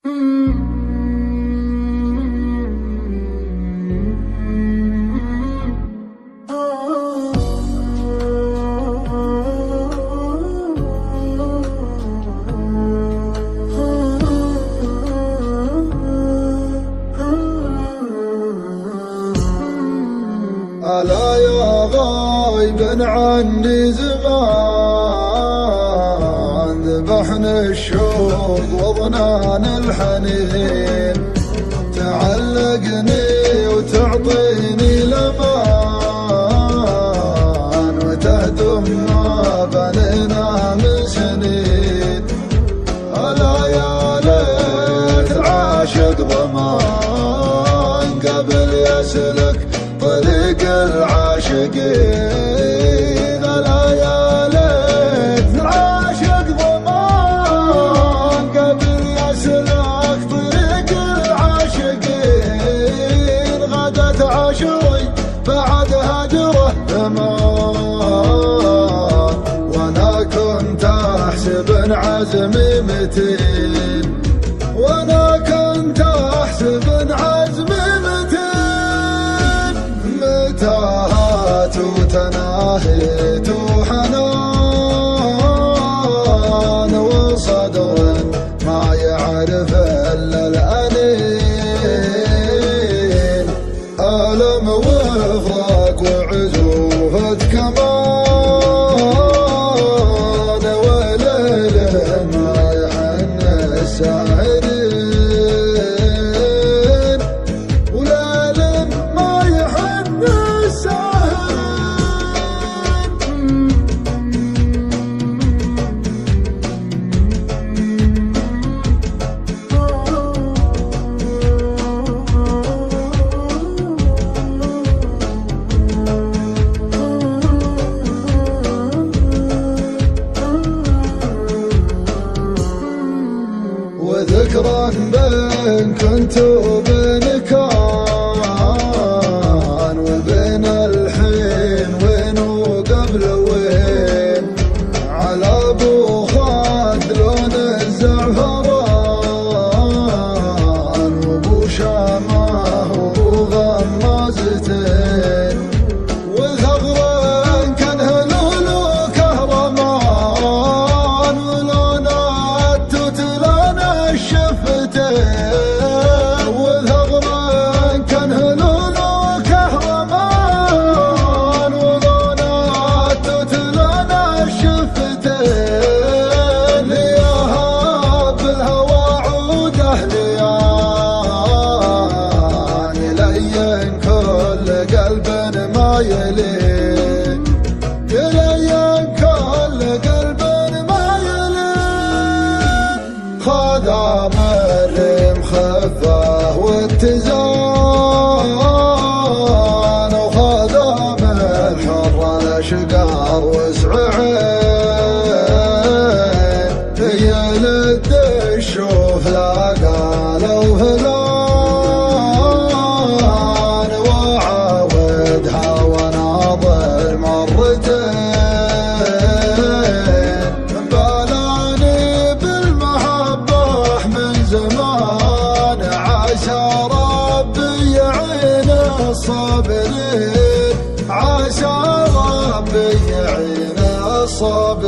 ألا يا غايب عني زمان، ذبحني الشوق وضنان الحنين، تعلقني وتعطيني لمان، وتهدم ما بنينا من سنين. ألا يا ليت العاشق ضمان قبل يسلك طريق العاشقين. ألا يا ليت العاشق ضمان قبل يسلك طريق العاشقين. غدت عشري بعد هجره ثمان، وانا كنت احسب عزمي متين، وانا كنت احسب عزمي متين. متاهات وتناهيت وحنان، وصدر ما يعرف الا الانين. الم وفراق وعزوفة كمان، وليل ما يحن الساهرين، وليل ما يحن الساهرين. وذكرى بين كنت وبين كان، وبين الحين وين وقبل وين. على ابو خالد لون الزعفران، وابو شامه وابو غمازتين. وثغرين كان هلول وكهرمان، ولون التوت لون الشفتين. وثغرين كان هلول وكهرمان، ولون التوت لون الشفتين. لياها بالهوى عوده ليان، يلين كل قلب ما يلين، يلين كل قلب ما يلين. خدام الريم خفه واتزان، وخدام الحر الاشقار وسعين. يلد الشوف لا قالوا فلان، وعاودها وناظر مرتين. بلاني بالمحبة من زمان، عسى ربي يعين الصابرين، عسى ربي يعين الصابرين.